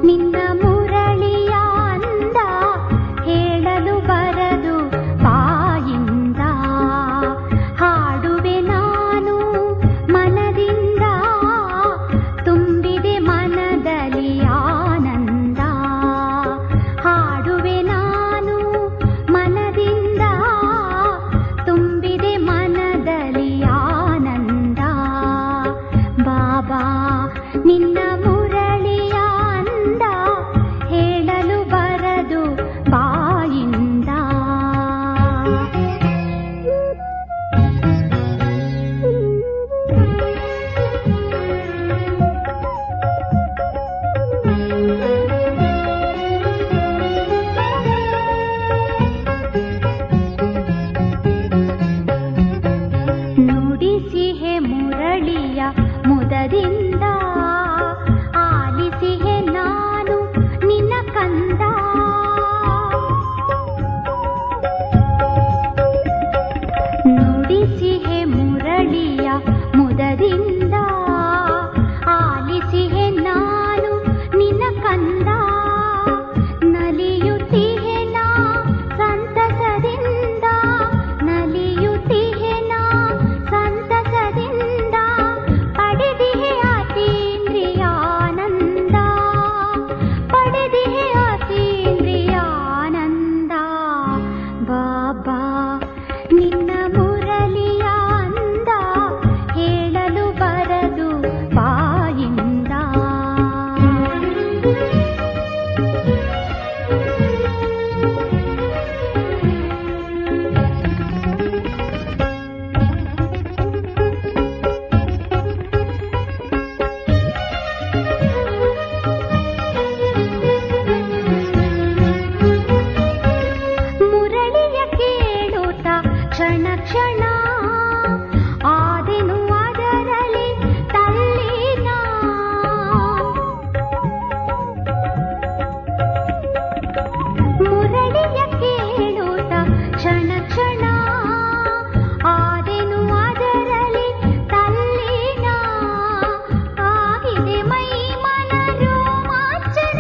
ನಿನ್ನ ಮುರಳಿಯ ಅಂದ ಹೇಳಲು ಬರದು ಬಾಯಿಂದ. ಹಾಡುವೆ ನಾನು ಮನದಿಂದ, ತುಂಬಿದೆ ಮನದಲ್ಲಿ ಆನಂದ. ಹಾಡುವೆ ನಾನು ಮನದಿಂದ, ತುಂಬಿದೆ ಮನದಲ್ಲಿ ಆನಂದ. ಬಾಬಾ ನಿನ್ನ ಮುರಳಿಯ ಅಂದ ಹೇಳಲು ಬರದು ಬಾಯಿಂದ. ನುಡಿಸಿಹೆ ಮುರಳಿಯ ಮುದದಿಂದ, ಆಲಿಸಿಹೆ ನಾನು ನಿನ್ನ ಕಂದ. ನುಡಿಸಿಹೆ ಮುರಳಿಯ ಮುದದಿಂದ, ಆಲಿಸಿಹೆ ನಾನು ನಿನ್ನ ಕಂದ. ನಲಿಯುತ್ತಿಹೆ ನಾ ಸಂತಸದಿಂದ, ನಲಿಯುತ್ತಿಹೆ ನಾ ಸಂತಸದಿಂದ. ಪಡೆದಿಹೆ ಅತೀಂದ್ರಿಯಾನಂದ, ಪಡೆದಿಹೆ ಅತೀಂದ್ರಿಯಾನಂದ. ಬಾಬಾ ನಿನ್ನ ಮುರಳಿಯ ಅಂದ ಹೇಳಲು ಬರದು ಬಾಯಿಂದ. ಮುರಳಿಯ ಕೇಳುತ್ತ ಕ್ಷಣ ಕ್ಷಣ, ಆದೆನು ಅದರಲ್ಲಿ ತಲ್ಲೀನ. ಮುರಳಿಯ ಕೇಳುತ್ತ ಕ್ಷಣ ಕ್ಷಣ, ಆದೆನು ಅದರಲ್ಲಿ ತಲ್ಲೀನ. ಆಗಿದೆ ಮೈ ಮನ ರೋಮಾಂಚನ,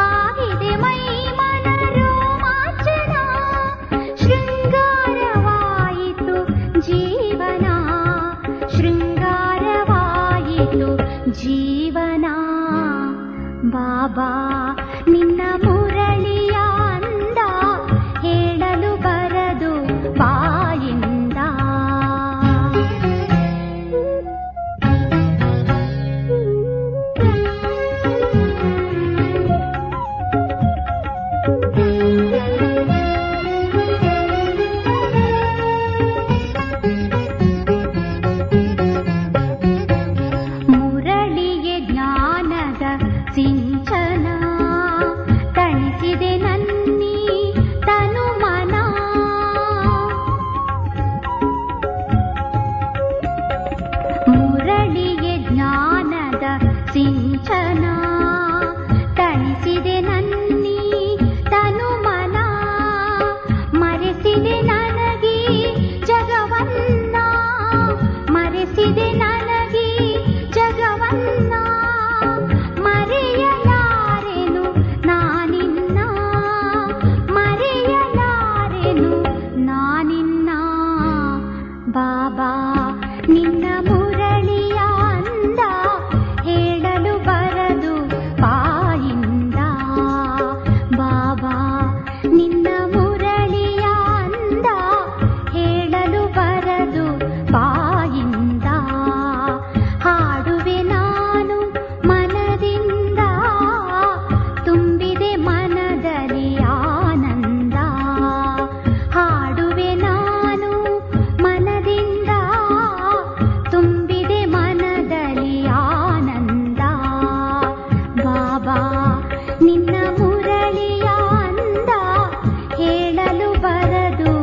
ಆಗಿದೆ ಮೈ ಮನ ರೋಮಾಂಚನ. ಶೃಂಗಾರವಾಯಿತು ಜೀವನ, ಶೃಂಗಾರವಾಯಿತು ಜೀವನ. ಬಾಬಾ ನಿನ್ನ ಮುರಳಿಯ ಅಂದ ಹೇಳಲು ಬರದು ಬಾಯಿಂದ. ಮುರಳಿಗೆ ಜ್ಞಾನದ ಸಿಂಚನ, ತಣಿಸಿದೆ ನನ್ನಿ ತನು ಮನ. ಮುರಳಿಗೆ ಜ್ಞಾನದ ಸಿಂಚನ, ತಣಿಸಿದೆ ನನ್ನಿ ತನು ಮನ. ಮರೆಸಿದೆ ನನಗೆ ಜಗವನ್ನ, ಮರೆಸಿದೆ ನನಗೆ ಜಗವನ್ನ. ಮರೆಯಲಾರೆನು ನಾನಿನ್ನ, ಮರೆಯಲಾರೆನು ನಾನಿನ್ನ. ಬಾಬಾ ನಿನ್ನ ಮುರಳಿಯ ಅಂದ ಹೇಳಲು ಬರದು ಬಾಯಿಂದ. ಬಾಬಾ ನಿನ್ನ ಮುರಳಿಯ ಅಂದ ಹೇಳಲು ಬರದು ಬಾಯಿಂದ. ಹಾಡುವೆ ನಾನು ಮನದಿಂದ, ತುಂಬಿದೆ ಮನದಲ್ಲಿ ಆನಂದ. ಹಾಡುವೆ ನಾನು ಮನದಿಂದ, ತುಂಬಿದೆ ಮನದಲ್ಲಿ ಆನಂದ. ಬಾಬಾ ನಿನ್ನ ಮುರಳಿಯ ಅಂದ ಹೇಳಲು ಬರದು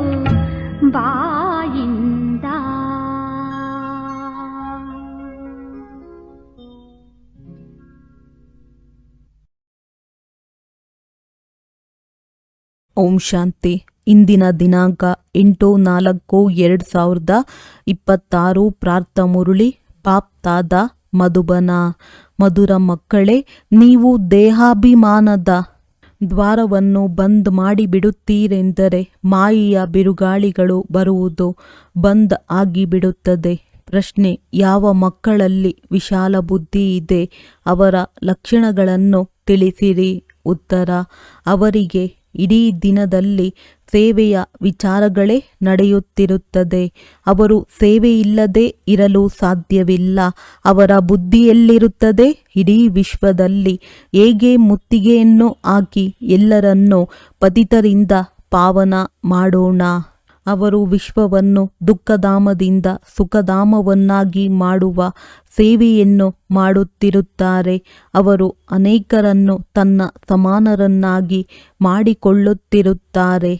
ಬಾಯಿಂದ. ಓಂ ಶಾಂತಿ. ಇಂದಿನ ದಿನಾಂಕ 8/4/2026. ಪ್ರಾರ್ಥ ಮುರುಳಿ ಬಾಪ್ ತಾದ ಮಧುಬನ. ಮಧುರ ಮಕ್ಕಳೇ, ನೀವು ದೇಹಾಭಿಮಾನದ ದ್ವಾರವನ್ನು ಬಂದ್ ಮಾಡಿಬಿಡುತ್ತೀರೆಂದರೆ ಮಾಯೆಯ ಬಿರುಗಾಳಿಗಳು ಬರುವುದು ಬಂದ್ ಆಗಿಬಿಡುತ್ತದೆ. ಪ್ರಶ್ನೆ: ಯಾವ ಮಕ್ಕಳಲ್ಲಿ ವಿಶಾಲ ಬುದ್ಧಿ ಇದೆ? ಅವರ ಲಕ್ಷಣಗಳನ್ನು ತಿಳಿಸಿರಿ. ಉತ್ತರ: ಅವರಿಗೆ ಇಡೀ ದಿನದಲ್ಲಿ ಸೇವೆಯ ವಿಚಾರಗಳೇ ನಡೆಯುತ್ತಿರುತ್ತದೆ. ಅವರು ಸೇವೆಯಿಲ್ಲದೆ ಇರಲು ಸಾಧ್ಯವಿಲ್ಲ. ಅವರ ಬುದ್ಧಿಯಲ್ಲಿರುತ್ತದೆ, ಇಡೀ ವಿಶ್ವದಲ್ಲಿ ಹೇಗೆ ಮುತ್ತಿಗೆಯನ್ನು ಹಾಕಿ ಎಲ್ಲರನ್ನೂ ಪತಿತರಿಂದ ಪಾವನ ಮಾಡೋಣ. ಅವರು ವಿಶ್ವವನ್ನು ದುಃಖಧಾಮದಿಂದ ಸುಖಧಾಮವನ್ನಾಗಿ ಮಾಡುವ ಸೇವೆಯನ್ನು ಮಾಡುತ್ತಿರುತ್ತಾರೆ. ಅವರು ಅನೇಕರನ್ನು ತನ್ನ ಸಮಾನರನ್ನಾಗಿ ಮಾಡಿಕೊಳ್ಳುತ್ತಿರುತ್ತಾರೆ.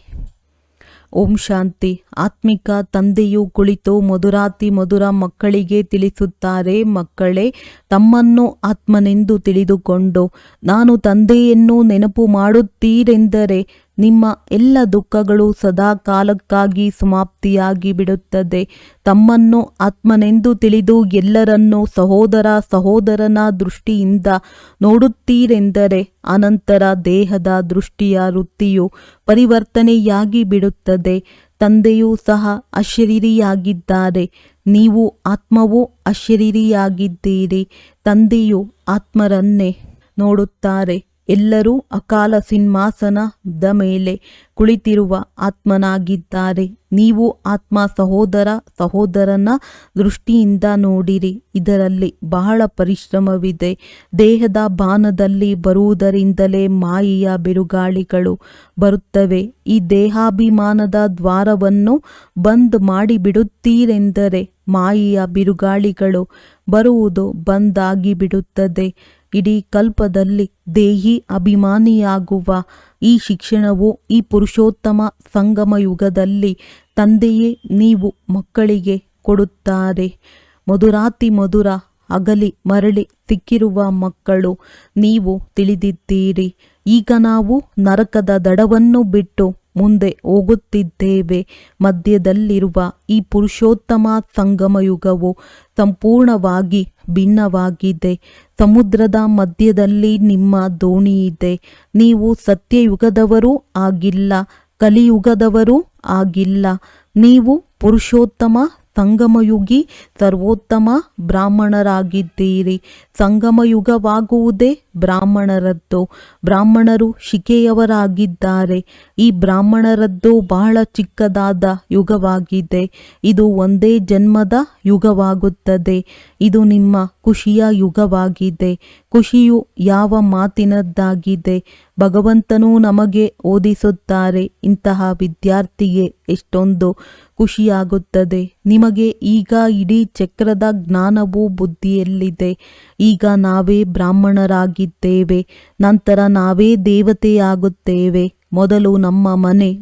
ಓಂ ಶಾಂತಿ. ಆತ್ಮಿಕ ತಂದೆಯು ಕುಳಿತು ಮಧುರಾತಿ ಮಧುರ ಮಕ್ಕಳಿಗೆ ತಿಳಿಸುತ್ತಾರೆ, ಮಕ್ಕಳೇ, ತಮ್ಮನ್ನು ಆತ್ಮನೆಂದು ತಿಳಿದುಕೊಂಡು ನಾನು ತಂದೆಯನ್ನು ನೆನಪು ಮಾಡುತ್ತೀರೆಂದರೆ ನಿಮ್ಮ ಎಲ್ಲ ದುಃಖಗಳು ಸದಾ ಕಾಲಕ್ಕಾಗಿ ಸಮಾಪ್ತಿಯಾಗಿ ಬಿಡುತ್ತದೆ. ತಮ್ಮನ್ನು ಆತ್ಮನೆಂದು ತಿಳಿದು ಎಲ್ಲರನ್ನೂ ಸಹೋದರನ ದೃಷ್ಟಿಯಿಂದ ನೋಡುತ್ತೀರೆಂದರೆ ಅನಂತರ ದೇಹದ ದೃಷ್ಟಿಯ ವೃತ್ತಿಯು ಪರಿವರ್ತನೆಯಾಗಿ ಬಿಡುತ್ತದೆ. ತಂದೆಯೂ ಸಹ ಅಶರೀರಿಯಾಗಿದ್ದಾರೆ, ನೀವು ಆತ್ಮವೂ ಅಶರೀರಿಯಾಗಿದ್ದೀರಿ. ತಂದೆಯು ಆತ್ಮರನ್ನೇ ನೋಡುತ್ತಾರೆ. ಎಲ್ಲರೂ ಅಕಾಲ ಸಿಂಹಾಸನದ ಮೇಲೆ ಕುಳಿತಿರುವ ಆತ್ಮನಾಗಿದ್ದಾರೆ. ನೀವು ಆತ್ಮ ಸಹೋದರನ ದೃಷ್ಟಿಯಿಂದ ನೋಡಿರಿ. ಇದರಲ್ಲಿ ಬಹಳ ಪರಿಶ್ರಮವಿದೆ. ದೇಹದ ಬಾನದಲ್ಲಿ ಬರುವುದರಿಂದಲೇ ಮಾಯೆಯ ಬಿರುಗಾಳಿಗಳು ಬರುತ್ತವೆ. ಈ ದೇಹಾಭಿಮಾನದ ದ್ವಾರವನ್ನು ಬಂದ್ ಮಾಡಿಬಿಡುತ್ತೀರೆಂದರೆ ಮಾಯೆಯ ಬಿರುಗಾಳಿಗಳು ಬರುವುದು ಬಂದಾಗಿಬಿಡುತ್ತದೆ. ಇಡೀ ಕಲ್ಪದಲ್ಲಿ ದೇಹಿ ಅಭಿಮಾನಿಯಾಗುವ ಈ ಶಿಕ್ಷಣವು ಈ ಪುರುಷೋತ್ತಮ ಸಂಗಮ ಯುಗದಲ್ಲಿ ತಂದೆಯೇ ನೀವು ಮಕ್ಕಳಿಗೆ ಕೊಡುತ್ತಾರೆ. ಮಧುರಾತಿ ಮಧುರ ಅಗಲಿ ಮರಳಿ ಸಿಕ್ಕಿರುವ ಮಕ್ಕಳು ನೀವು ತಿಳಿದಿದ್ದೀರಿ. ಈಗ ನಾವು ನರಕದ ದಡವನ್ನು ಬಿಟ್ಟು ಮುಂದೆ ಹೋಗುತ್ತಿದ್ದೇವೆ. ಮಧ್ಯದಲ್ಲಿರುವ ಈ ಪುರುಷೋತ್ತಮ ಸಂಗಮ ಯುಗವು ಸಂಪೂರ್ಣವಾಗಿ ಭಿನ್ನವಾಗಿದೆ. ಸಮುದ್ರದ ಮಧ್ಯದಲ್ಲಿ ನಿಮ್ಮ ದೋಣಿ ಇದೆ. ನೀವು ಸತ್ಯಯುಗದವರೂ ಆಗಿಲ್ಲ, ಕಲಿಯುಗದವರೂ ಆಗಿಲ್ಲ. ನೀವು ಪುರುಷೋತ್ತಮ ಸಂಗಮಯುಗಿ ಸರ್ವೋತ್ತಮ ಬ್ರಾಹ್ಮಣರಾಗಿದ್ದೀರಿ. ಸಂಗಮಯುಗವಾಗುವುದೇ ಬ್ರಾಹ್ಮಣರದ್ದು. ಬ್ರಾಹ್ಮಣರು ಶಿಕೆಯವರಾಗಿದ್ದಾರೆ. ಈ ಬ್ರಾಹ್ಮಣರದ್ದು ಬಹಳ ಚಿಕ್ಕದಾದ ಯುಗವಾಗಿದೆ. ಇದು ಒಂದೇ ಜನ್ಮದ ಯುಗವಾಗುತ್ತದೆ. ಇದು ನಿಮ್ಮ ಖುಷಿಯ ಯುಗವಾಗಿದೆ. ಖುಷಿಯು ಯಾವ ಮಾತಿನದ್ದಾಗಿದೆ? ಭಗವಂತನು ನಮಗೆ ಓದಿಸುತ್ತಾರೆ. ಇಂತಹ ವಿದ್ಯಾರ್ಥಿಗೆ ಎಷ್ಟೊಂದು ಖುಷಿಯಾಗುತ್ತದೆ. ನಿಮಗೆ ಈಗ ಇಡೀ ಚಕ್ರದ ಜ್ಞಾನವು ಬುದ್ಧಿಯಲ್ಲಿದೆ. ಈಗ ನಾವೇ ಬ್ರಾಹ್ಮಣರಾಗಿದ್ದೇವೆ, ನಂತರ ನಾವೇ ದೇವತೆಯಾಗುತ್ತೇವೆ. ಮೊದಲು ನಮ್ಮ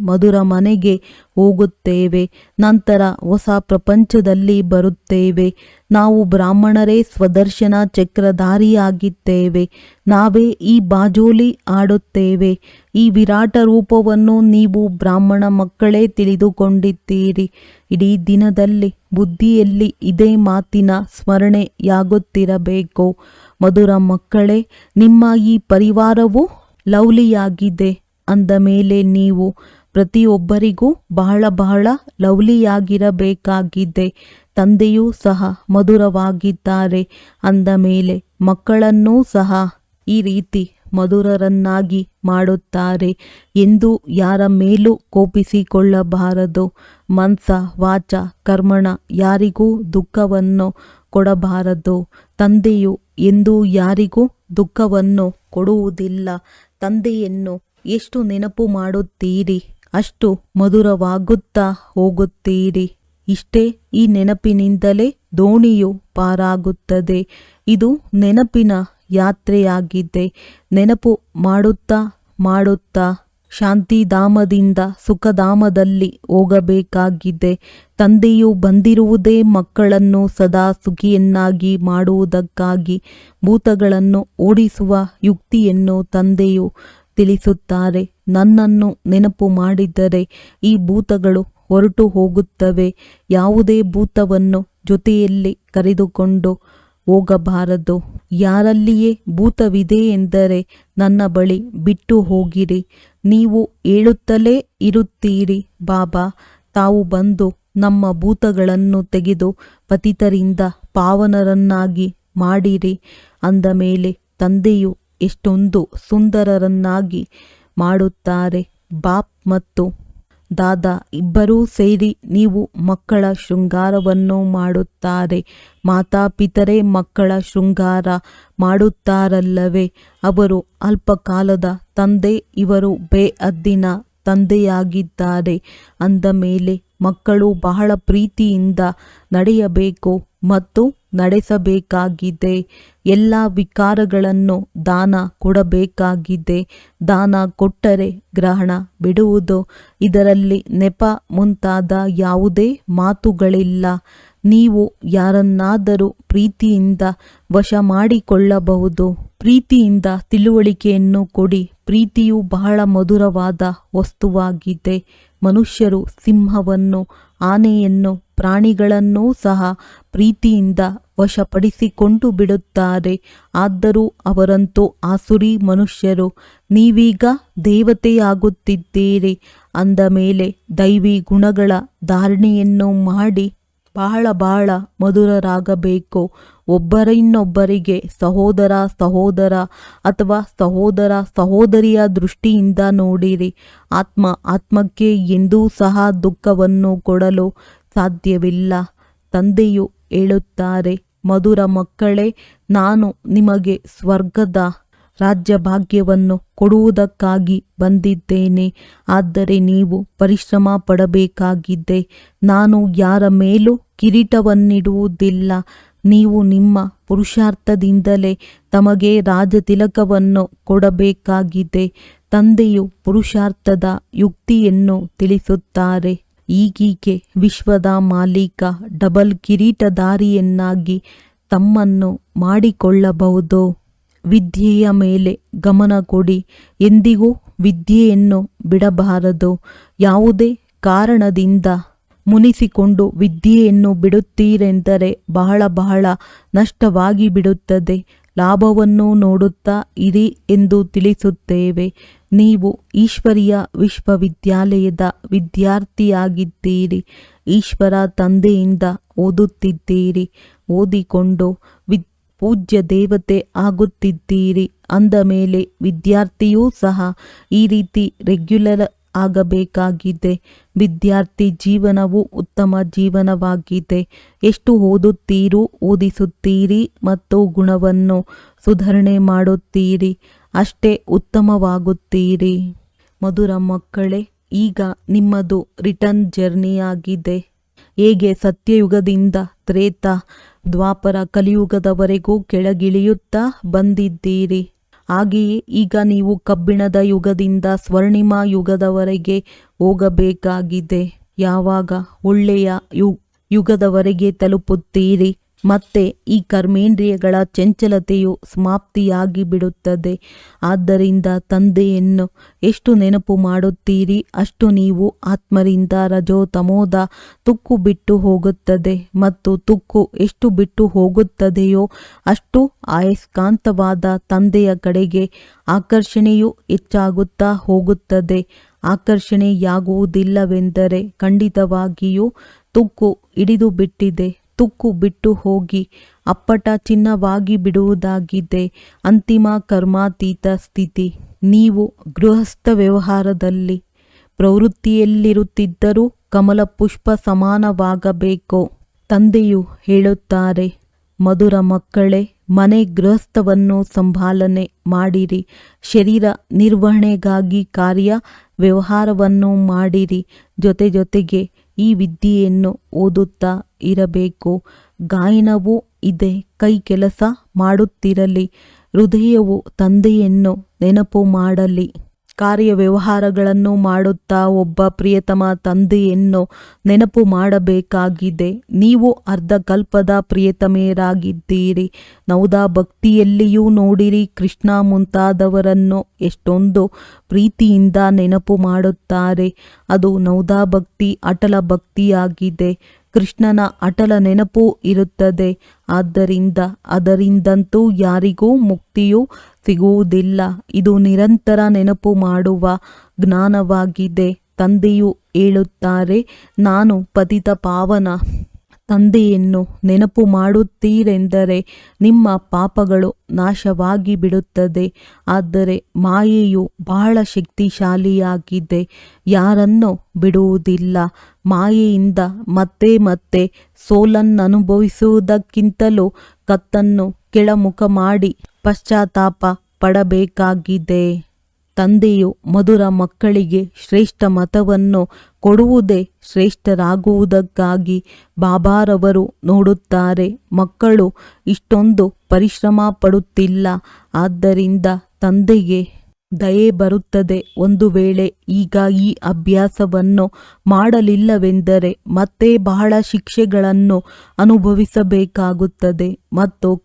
ಮಧುರ ಮನೆಗೆ ಹೋಗುತ್ತೇವೆ, ನಂತರ ಹೊಸ ಪ್ರಪಂಚದಲ್ಲಿ ಬರುತ್ತೇವೆ. ನಾವು ಬ್ರಾಹ್ಮಣರೇ ಸ್ವದರ್ಶನ ಚಕ್ರಧಾರಿಯಾಗಿದ್ದೇವೆ. ನಾವೇ ಈ ಬಾಜೋಲಿ ಆಡುತ್ತೇವೆ. ಈ ವಿರಾಟ ರೂಪವನ್ನು ನೀವು ಬ್ರಾಹ್ಮಣ ಮಕ್ಕಳೇ ತಿಳಿದುಕೊಂಡಿದ್ದೀರಿ. ಇಡೀ ದಿನದಲ್ಲಿ ಬುದ್ಧಿಯಲ್ಲಿ ಇದೇ ಮಾತಿನ ಸ್ಮರಣೆಯಾಗುತ್ತಿರಬೇಕು. ಮಧುರ ಮಕ್ಕಳೇ, ನಿಮ್ಮ ಈ ಪರಿವಾರವು ಲವ್ಲಿಯಾಗಿದೆ ಅಂದ ಮೇಲೆ ನೀವು ಪ್ರತಿಯೊಬ್ಬರಿಗೂ ಬಹಳ ಲವ್ಲಿಯಾಗಿರಬೇಕಾಗಿದೆ. ತಂದೆಯೂ ಸಹ ಮಧುರವಾಗಿದ್ದಾರೆ ಅಂದ ಮೇಲೆ ಮಕ್ಕಳನ್ನೂ ಸಹ ಈ ರೀತಿ ಮಧುರರನ್ನಾಗಿ ಮಾಡುತ್ತಾರೆ ಎಂದು ಯಾರ ಮೇಲೂ ಕೋಪಿಸಿಕೊಳ್ಳಬಾರದು. ಮನಸ ವಾಚ ಕರ್ಮಣ ಯಾರಿಗೂ ದುಃಖವನ್ನು ಕೊಡಬಾರದು. ತಂದೆಯು ಎಂದೂ ಯಾರಿಗೂ ದುಃಖವನ್ನು ಕೊಡುವುದಿಲ್ಲ. ತಂದೆಯನ್ನು ಎಷ್ಟು ನೆನಪು ಮಾಡುತ್ತೀರಿ ಅಷ್ಟು ಮಧುರವಾಗುತ್ತಾ ಹೋಗುತ್ತೀರಿ. ಇಷ್ಟೇ, ಈ ನೆನಪಿನಿಂದಲೇ ದೋಣಿಯು ಪಾರಾಗುತ್ತದೆ. ಇದು ನೆನಪಿನ ಯಾತ್ರೆಯಾಗಿದೆ. ನೆನಪು ಮಾಡುತ್ತಾ ಶಾಂತಿಧಾಮದಿಂದ ಸುಖಧಾಮದಲ್ಲಿ ಹೋಗಬೇಕಾಗಿದೆ. ತಂದೆಯು ಬಂದಿರುವುದೇ ಮಕ್ಕಳನ್ನು ಸದಾ ಸುಖಿಯನ್ನಾಗಿ ಮಾಡುವುದಕ್ಕಾಗಿ. ಭೂತಗಳನ್ನು ಓಡಿಸುವ ಯುಕ್ತಿಯನ್ನು ತಂದೆಯು ತಿಳಿಸುತ್ತಾರೆ. ನನ್ನನ್ನು ನೆನಪು ಮಾಡಿದರೆ ಈ ಭೂತಗಳು ಹೊರಟು ಹೋಗುತ್ತವೆ. ಯಾವುದೇ ಭೂತವನ್ನು ಜೊತೆಯಲ್ಲಿ ಕರೆದುಕೊಂಡು ಹೋಗಬಾರದು. ಯಾರಲ್ಲಿಯೇ ಭೂತವಿದೆ ಎಂದರೆ ನನ್ನ ಬಳಿ ಬಿಟ್ಟು ಹೋಗಿರಿ. ನೀವು ಹೇಳುತ್ತಲೇ ಇರುತ್ತೀರಿ, ಬಾಬಾ ತಾವು ಬಂದು ನಮ್ಮ ಭೂತಗಳನ್ನು ತೆಗೆದು ಪತಿತರಿಂದ ಪಾವನರನ್ನಾಗಿ ಮಾಡಿರಿ. ಅಂದ ಮೇಲೆ ತಂದೆಯು ಎಷ್ಟೊಂದು ಸುಂದರರನ್ನಾಗಿ ಮಾಡುತ್ತಾರೆ. ಬಾಪ್ ಮತ್ತು ದಾದಾ ಇಬ್ಬರೂ ಸೇರಿ ನೀವು ಮಕ್ಕಳ ಶೃಂಗಾರವನ್ನು ಮಾಡುತ್ತಾರೆ. ಮಾತಾಪಿತರೇ ಮಕ್ಕಳ ಶೃಂಗಾರ ಮಾಡುತ್ತಾರಲ್ಲವೇ? ಅವರು ಅಲ್ಪಕಾಲದ ತಂದೆ, ಇವರು ಬೇಅದ್ದಿನ ತಂದೆಯಾಗಿದ್ದಾರೆ. ಅಂದ ಮೇಲೆ ಮಕ್ಕಳು ಬಹಳ ಪ್ರೀತಿಯಿಂದ ನಡೆಯಬೇಕು ಮತ್ತು ನಡೆಸಬೇಕಾಗಿದೆ. ಎಲ್ಲ ವಿಕಾರಗಳನ್ನು ದಾನ ಕೊಡಬೇಕಾಗಿದೆ. ದಾನ ಕೊಟ್ಟರೆ ಗ್ರಹಣ ಬಿಡುವುದು. ಇದರಲ್ಲಿ ನೆಪ ಮುಂತಾದ ಯಾವುದೇ ಮಾತುಗಳಿಲ್ಲ. ನೀವು ಯಾರನ್ನಾದರೂ ಪ್ರೀತಿಯಿಂದ ವಶ ಮಾಡಿಕೊಳ್ಳಬಹುದು. ಪ್ರೀತಿಯಿಂದ ತಿಳುವಳಿಕೆಯನ್ನು ಕೊಡಿ. ಪ್ರೀತಿಯು ಬಹಳ ಮಧುರವಾದ ವಸ್ತುವಾಗಿದೆ. ಮನುಷ್ಯರು ಸಿಂಹವನ್ನು, ಆನೆಯನ್ನು, ಪ್ರಾಣಿಗಳನ್ನೂ ಸಹ ಪ್ರೀತಿಯಿಂದ ವಶಪಡಿಸಿಕೊಂಡು ಬಿಡುತ್ತಾರೆ. ಆದರೂ ಅವರಂತೂ ಆಸುರಿ ಮನುಷ್ಯರು. ನೀವೀಗ ದೇವತೆಯಾಗುತ್ತಿದ್ದೀರಿ. ಅಂದ ಮೇಲೆ ದೈವಿ ಗುಣಗಳ ಧಾರಣೆಯನ್ನು ಮಾಡಿ ಬಹಳ ಮಧುರರಾಗಬೇಕು. ಒಬ್ಬರಿನ್ನೊಬ್ಬರಿಗೆ ಸಹೋದರ ಅಥವಾ ಸಹೋದರಿಯ ದೃಷ್ಟಿಯಿಂದ ನೋಡಿರಿ. ಆತ್ಮಕ್ಕೆ ಎಂದೂ ಸಹ ದುಃಖವನ್ನು ಕೊಡಲು ಸಾಧ್ಯವಿಲ್ಲ. ತಂದೆಯು ಹೇಳುತ್ತಾರೆ, ಮಧುರ ಮಕ್ಕಳೇ, ನಾನು ನಿಮಗೆ ಸ್ವರ್ಗದ ರಾಜ್ಯಭಾಗ್ಯವನ್ನು ಕೊಡುವುದಕ್ಕಾಗಿ ಬಂದಿದ್ದೇನೆ. ಆದರೆ ನೀವು ಪರಿಶ್ರಮ ಪಡಬೇಕಾಗಿದೆ. ನಾನು ಯಾರ ಮೇಲೂ ಕಿರೀಟವನ್ನಿಡುವುದಿಲ್ಲ. ನೀವು ನಿಮ್ಮ ಪುರುಷಾರ್ಥದಿಂದಲೇ ತಮಗೆ ರಾಜತಿಲಕವನ್ನು ಕೊಡಬೇಕಾಗಿದೆ. ತಂದೆಯು ಪುರುಷಾರ್ಥದ ಯುಕ್ತಿಯನ್ನು ತಿಳಿಸುತ್ತಾರೆ. ಈಗೀಗೆ ವಿಶ್ವದ ಮಾಲೀಕ ಡಬಲ್ ಕಿರೀಟಧಾರಿಯನ್ನಾಗಿ ತಮ್ಮನ್ನು ಮಾಡಿಕೊಳ್ಳಬಹುದು. ವಿದ್ಯೆಯ ಮೇಲೆ ಗಮನ ಕೊಡಿ. ಎಂದಿಗೂ ವಿದ್ಯೆಯನ್ನು ಬಿಡಬಾರದು. ಯಾವುದೇ ಕಾರಣದಿಂದ ಮುನಿಸಿಕೊಂಡು ವಿದ್ಯೆಯನ್ನು ಬಿಡುತ್ತೀರೆಂದರೆ ಬಹಳ ನಷ್ಟವಾಗಿ ಬಿಡುತ್ತದೆ. ಲಾಭವನ್ನು ನೋಡುತ್ತಾ ಇರಿ ಎಂದು ತಿಳಿಸುತ್ತೇವೆ. ನೀವು ಈಶ್ವರೀಯ ವಿಶ್ವವಿದ್ಯಾಲಯದ ವಿದ್ಯಾರ್ಥಿಯಾಗಿದ್ದೀರಿ. ಈಶ್ವರ ತಂದೆಯಿಂದ ಓದುತ್ತಿದ್ದೀರಿ. ಓದಿಕೊಂಡು ಪೂಜ್ಯ ದೇವತೆ ಆಗುತ್ತಿದ್ದೀರಿ. ಅಂದ ಮೇಲೆ ವಿದ್ಯಾರ್ಥಿಯೂ ಸಹ ಈ ರೀತಿ ರೆಗ್ಯುಲರ್ ಆಗಬೇಕಾಗಿದೆ. ವಿದ್ಯಾರ್ಥಿ ಜೀವನವು ಉತ್ತಮ ಜೀವನವಾಗಿದೆ. ಎಷ್ಟು ಓದುತ್ತೀರೋ, ಓದಿಸುತ್ತೀರಿ ಮತ್ತು ಗುಣವನ್ನು ಸುಧಾರಣೆ ಮಾಡುತ್ತೀರಿ, ಅಷ್ಟೇ ಉತ್ತಮವಾಗುತ್ತೀರಿ. ಮಧುರ ಮಕ್ಕಳೇ, ಈಗ ನಿಮ್ಮದು ರಿಟರ್ನ್ ಜರ್ನಿಯಾಗಿದೆ. ಹೇಗೆ ಸತ್ಯಯುಗದಿಂದ ತ್ರೇತ, ದ್ವಾಪರ, ಕಲಿಯುಗದವರೆಗೂ ಕೆಳಗಿಳಿಯುತ್ತಾ ಬಂದಿದ್ದೀರಿ, ಹಾಗೆಯೇ ಈಗ ನೀವು ಕಬ್ಬಿಣದ ಯುಗದಿಂದ ಸ್ವರ್ಣಿಮ ಯುಗದವರೆಗೆ ಹೋಗಬೇಕಾಗಿದೆ. ಯಾವಾಗ ಒಳ್ಳೆಯ ಯುಗದವರೆಗೆ ತಲುಪುತ್ತೀರಿ, ಮತ್ತೆ ಈ ಕರ್ಮೇಂದ್ರಿಯಗಳ ಚಂಚಲತೆಯು ಸಮಾಪ್ತಿಯಾಗಿ ಬಿಡುತ್ತದೆ. ಆದ್ದರಿಂದ ತಂದೆಯನ್ನು ಎಷ್ಟು ನೆನಪು ಮಾಡುತ್ತೀರಿ, ಅಷ್ಟು ನೀವು ಆತ್ಮರಿಂದ ರಜೋ ತಮೋದ ತುಕ್ಕು ಬಿಟ್ಟು ಹೋಗುತ್ತದೆ. ಮತ್ತು ತುಕ್ಕು ಎಷ್ಟು ಬಿಟ್ಟು ಹೋಗುತ್ತದೆಯೋ ಅಷ್ಟು ಅಯಸ್ಕಾಂತವಾದ ತಂದೆಯ ಕಡೆಗೆ ಆಕರ್ಷಣೆಯು ಹೆಚ್ಚಾಗುತ್ತಾ ಹೋಗುತ್ತದೆ. ಆಕರ್ಷಣೆಯಾಗುವುದಿಲ್ಲವೆಂದರೆ ಖಂಡಿತವಾಗಿಯೂ ತುಕ್ಕು ಹಿಡಿದು ಬಿಟ್ಟಿದೆ. ತುಕ್ಕು ಬಿಟ್ಟು ಹೋಗಿ ಅಪ್ಪಟ ಚಿನ್ನವಾಗಿ ಬಿಡುವುದಾಗಿದೆ. ಅಂತಿಮ ಕರ್ಮಾತೀತ ಸ್ಥಿತಿ. ನೀವು ಗೃಹಸ್ಥ ವ್ಯವಹಾರದಲ್ಲಿ ಪ್ರವೃತ್ತಿಯಲ್ಲಿರುತ್ತಿದ್ದರೂ ಕಮಲ ಪುಷ್ಪ ಸಮಾನವಾಗಬೇಕು. ತಂದೆಯು ಹೇಳುತ್ತಾರೆ, ಮಧುರ ಮಕ್ಕಳೇ, ಮನೆ ಗೃಹಸ್ಥವನ್ನು ಸಂಭಾಲನೆ ಮಾಡಿರಿ. ಶರೀರ ನಿರ್ವಹಣೆಗಾಗಿ ಕಾರ್ಯ ವ್ಯವಹಾರವನ್ನು ಮಾಡಿರಿ. ಜೊತೆಗೆ ಈ ವಿದ್ಯೆಯನ್ನು ಓದುತ್ತಾ ಇರಬೇಕು. ಗಾಯನವೂ ಇದೆ, ಕೈ ಕೆಲಸ ಮಾಡುತ್ತಿರಲಿ. ಹೃದಯವು ತಂದೆಯನ್ನು ನೆನಪು ಮಾಡಲಿ. ಕಾರ್ಯ ವ್ಯವಹಾರಗಳನ್ನು ಮಾಡುತ್ತಾ ಒಬ್ಬ ಪ್ರಿಯತಮ ತಂದೆಯನ್ನು ನೆನಪು ಮಾಡಬೇಕಾಗಿದೆ. ನೀವು ಅರ್ಧಕಲ್ಪದ ಪ್ರಿಯತಮೆಯರಾಗಿದ್ದೀರಿ. ನವದಾ ಭಕ್ತಿಯಲ್ಲಿಯೂ ನೋಡಿರಿ, ಕೃಷ್ಣ ಮುಂತಾದವರನ್ನು ಎಷ್ಟೊಂದು ಪ್ರೀತಿಯಿಂದ ನೆನಪು ಮಾಡುತ್ತಾರೆ. ಅದು ನವದಾ ಭಕ್ತಿ ಅಟಲ ಭಕ್ತಿಯಾಗಿದೆ. ಕೃಷ್ಣನ ಅಟಲ ನೆನಪು ಇರುತ್ತದೆ. ಆದ್ದರಿಂದ ಅದರಿಂದಂತೂ ಯಾರಿಗೂ ಮುಕ್ತಿಯೂ ಸಿಗುವುದಿಲ್ಲ. ಇದು ನಿರಂತರ ನೆನಪು ಮಾಡುವ ಜ್ಞಾನವಾಗಿದೆ. ತಂದೆಯು ಹೇಳುತ್ತಾರೆ, ನಾನು ಪತಿತ ಪಾವನ ತಂದೆಯನ್ನು ನೆನಪು ಮಾಡುತ್ತೀರೆಂದರೆ ನಿಮ್ಮ ಪಾಪಗಳು ನಾಶವಾಗಿ ಬಿಡುತ್ತದೆ. ಆದರೆ ಮಾಯೆಯು ಬಹಳ ಶಕ್ತಿಶಾಲಿಯಾಗಿದೆ, ಯಾರನ್ನೂ ಬಿಡುವುದಿಲ್ಲ. ಮಾಯೆಯಿಂದ ಮತ್ತೆ ಮತ್ತೆ ಸೋಲನ್ನನುಭವಿಸುವುದಕ್ಕಿಂತಲೂ ಕತ್ತನ್ನು ಕೆಳಮುಖ ಮಾಡಿ ಪಶ್ಚಾತ್ತಾಪ ಪಡಬೇಕಾಗಿದೆ. ತಂದೆಯು ಮಧುರ ಮಕ್ಕಳಿಗೆ ಶ್ರೇಷ್ಠ ಮತವನ್ನು ಕೊಡುವುದೇ ಶ್ರೇಷ್ಠರಾಗುವುದಕ್ಕಾಗಿ. ಬಾಬಾರವರು ನೋಡುತ್ತಾರೆ, ಮಕ್ಕಳು ಇಷ್ಟೊಂದು ಪರಿಶ್ರಮ ಪಡುತ್ತಿಲ್ಲ. ಆದ್ದರಿಂದ ತಂದೆಗೆ ದಯೆ ಬರುತ್ತದೆ. ಒಂದು ವೇಳೆ ಈಗ ಈ ಅಭ್ಯಾಸವನ್ನು ಮಾಡಲಿಲ್ಲವೆಂದರೆ ಮತ್ತೆ ಬಹಳ ಶಿಕ್ಷೆಗಳನ್ನು ಅನುಭವಿಸಬೇಕಾಗುತ್ತದೆ ಮತ್ತು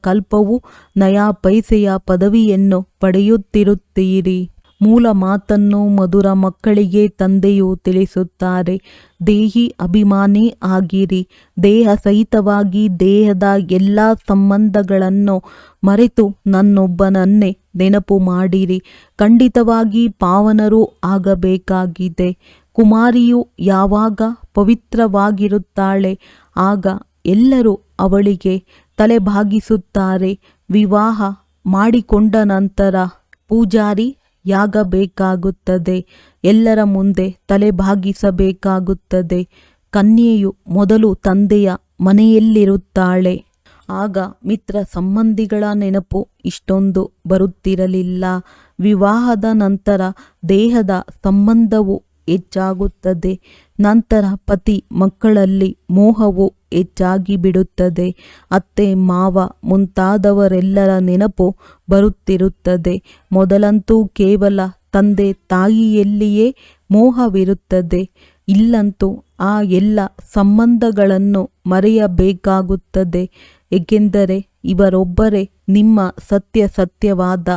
ಕಲ್ಪವೂ ನಯಾ ಪೈಸೆಯ ಪದವಿಯನ್ನು ಪಡೆಯುತ್ತಿರುತ್ತೀರಿ. ಮೂಲ ಮಾತನ್ನು ಮಧುರ ಮಕ್ಕಳಿಗೆ ತಂದೆಯು ತಿಳಿಸುತ್ತಾರೆ. ದೇಹಿ ಅಭಿಮಾನಿ ಆಗಿರಿ. ದೇಹ ಸಹಿತವಾಗಿ ದೇಹದ ಎಲ್ಲ ಸಂಬಂಧಗಳನ್ನು ಮರೆತು ನನ್ನೊಬ್ಬನನ್ನೇ ನೆನಪು ಮಾಡಿರಿ. ಖಂಡಿತವಾಗಿ ಪಾವನರೂ ಆಗಬೇಕಾಗಿದೆ. ಕುಮಾರಿಯು ಯಾವಾಗ ಪವಿತ್ರವಾಗಿರುತ್ತಾಳೆ ಆಗ ಎಲ್ಲರೂ ಅವಳಿಗೆ ತಲೆಬಾಗಿಸುತ್ತಾರೆ. ವಿವಾಹ ಮಾಡಿಕೊಂಡ ನಂತರ ಪೂಜಾರಿ ಯಾಗಬೇಕಾಗುತ್ತದೆ. ಎಲ್ಲರ ಮುಂದೆ ತಲೆಬಾಗಿಸಬೇಕಾಗುತ್ತದೆ. ಕನ್ಯೆಯು ಮೊದಲು ತಂದೆಯ ಮನೆಯಲ್ಲಿರುತ್ತಾಳೆ. ಆಗ ಮಿತ್ರ ಸಂಬಂಧಿಗಳ ನೆನಪು ಇಷ್ಟೊಂದು ಬರುತ್ತಿರಲಿಲ್ಲ. ವಿವಾಹದ ನಂತರ ದೇಹದ ಸಂಬಂಧವು ಹೆಚ್ಚಾಗುತ್ತದೆ. ನಂತರ ಪತಿ ಮಕ್ಕಳಲ್ಲಿ ಮೋಹವು ಹೆಚ್ಚಾಗಿ ಬಿಡುತ್ತದೆ. ಅತ್ತೆ ಮಾವ ಮುಂತಾದವರೆಲ್ಲರ ನೆನಪು ಬರುತ್ತಿರುತ್ತದೆ. ಮೊದಲಂತೂ ಕೇವಲ ತಂದೆ ತಾಯಿಯಲ್ಲಿಯೇ ಮೋಹವಿರುತ್ತದೆ. ಇಲ್ಲಂತೂ ಆ ಎಲ್ಲ ಸಂಬಂಧಗಳನ್ನು ಮರೆಯಬೇಕಾಗುತ್ತದೆ. ಏಕೆಂದರೆ ಇವರೊಬ್ಬರೇ ನಿಮ್ಮ ಸತ್ಯವಾದ